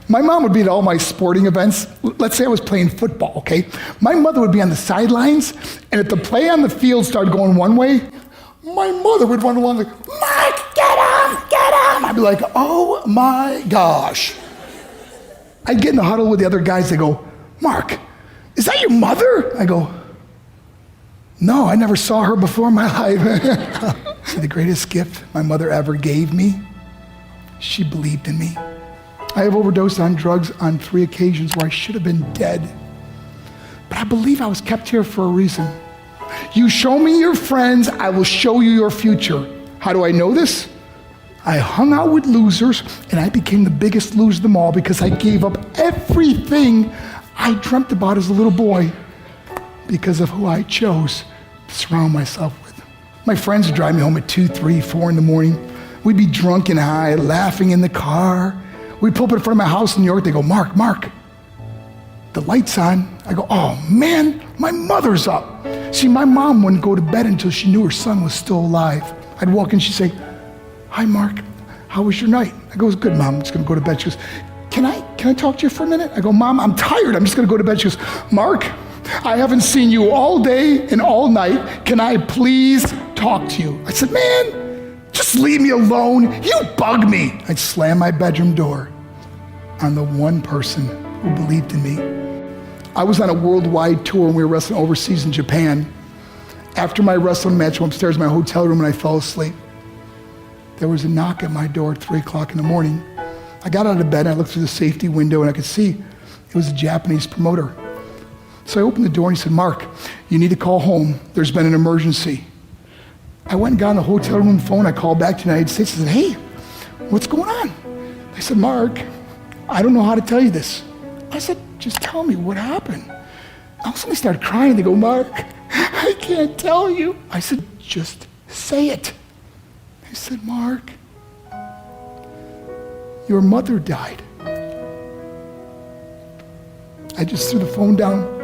My mom would be at all my sporting events. Let's say I was playing football, okay? My mother would be on the sidelines, and if the play on the field started going one way, my mother would run along like, Mark, get him, get him. I'd be like, oh my gosh. I'd get in the huddle with the other guys. They go, Mark, is that your mother? I go, no, I never saw her before in my life. See, the greatest gift my mother ever gave me, she believed in me. I have overdosed on drugs on 3 occasions where I should have been dead. But I believe I was kept here for a reason. You show me your friends, I will show you your future. How do I know this? I hung out with losers, and I became the biggest loser of them all because I gave up everything I dreamt about as a little boy because of who I chose to surround myself with. My friends would drive me home at 2, 3, 4 in the morning. We'd be drunk and high, laughing in the car. We'd pull up in front of my house in New York. They go, Mark, the light's on. I go, oh man, my mother's up. See, my mom wouldn't go to bed until she knew her son was still alive. I'd walk in, she'd say, hi, Mark, how was your night? I go, it was good, Mom, I'm just gonna go to bed. She goes, can I talk to you for a minute? I go, Mom, I'm tired, I'm just gonna go to bed. She goes, Mark, I haven't seen you all day and all night. Can I please talk to you? I said, man, just leave me alone. You bug me. I'd slam my bedroom door on the one person who believed in me. I was on a worldwide tour and we were wrestling overseas in Japan. After my wrestling match, I went upstairs in my hotel room and I fell asleep. There was a knock at my door at 3 o'clock in the morning. I got out of bed and I looked through the safety window and I could see it was a Japanese promoter. So I opened the door and he said, Mark, you need to call home. There's been an emergency. I went and got on the hotel room phone. I called back to the United States and said, hey, what's going on? They said, Mark, I don't know how to tell you this. I said, just tell me what happened. All of a sudden they started crying. They go, Mark, I can't tell you. I said, just say it. They said, Mark, your mother died. I just threw the phone down.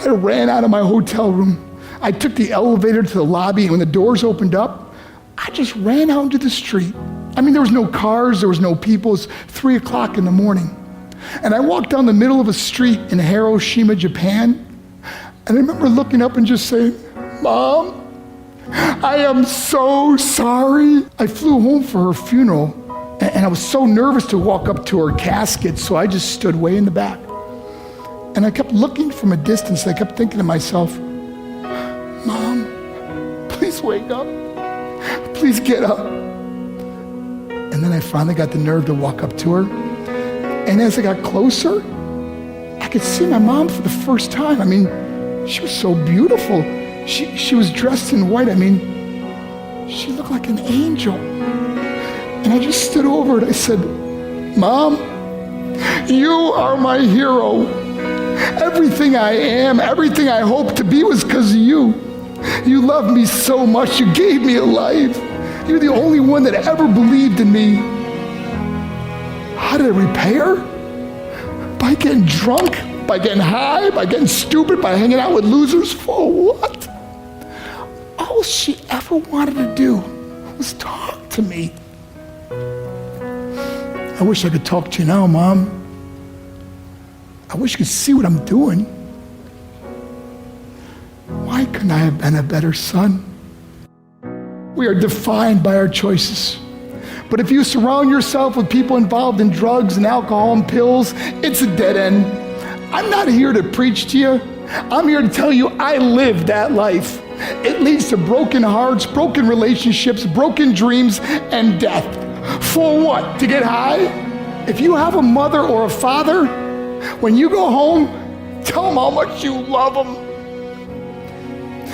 I ran out of my hotel room. I took the elevator to the lobby, and when the doors opened up, I just ran out into the street. I mean, there was no cars, there was no people. It was 3 o'clock in the morning. And I walked down the middle of a street in Hiroshima, Japan, and I remember looking up and just saying, Mom, I am so sorry. I flew home for her funeral, and I was so nervous to walk up to her casket, so I just stood way in the back. And I kept looking from a distance. I kept thinking to myself, Mom, please wake up. Please get up. And then I finally got the nerve to walk up to her. And as I got closer, I could see my mom for the first time. I mean, she was so beautiful. She was dressed in white. I mean, she looked like an angel. And I just stood over it. I said, Mom, you are my hero. Everything I am, everything I hope to be was because of you. You loved me so much. You gave me a life. You're the only one that ever believed in me. How did I repay her? By getting drunk, by getting high, by getting stupid, by hanging out with losers. For what? All she ever wanted to do was talk to me. I wish I could talk to you now, Mom. I wish you could see what I'm doing. Why couldn't I have been a better son? We are defined by our choices. But if you surround yourself with people involved in drugs and alcohol and pills, it's a dead end. I'm not here to preach to you. I'm here to tell you I lived that life. It leads to broken hearts, broken relationships, broken dreams, and death. For what? To get high? If you have a mother or a father, when you go home, tell them how much you love them.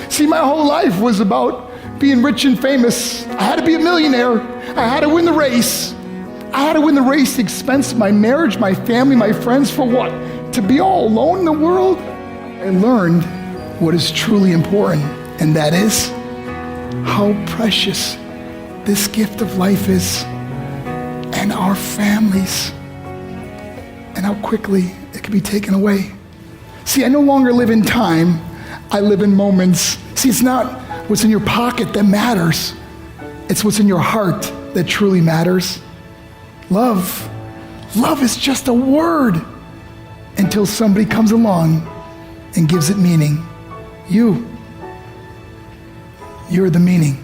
See, my whole life was about being rich and famous. I had to be a millionaire. I had to win the race. I had to win the race at the expense of my marriage, my family, my friends. For what? To be all alone in the world? I learned what is truly important, and that is how precious this gift of life is, and our families, and how quickly it can be taken away. See, I no longer live in time. I live in moments. See, it's not what's in your pocket that matters. It's what's in your heart that truly matters. Love Love is just a word until somebody comes along and gives it meaning. You're the meaning.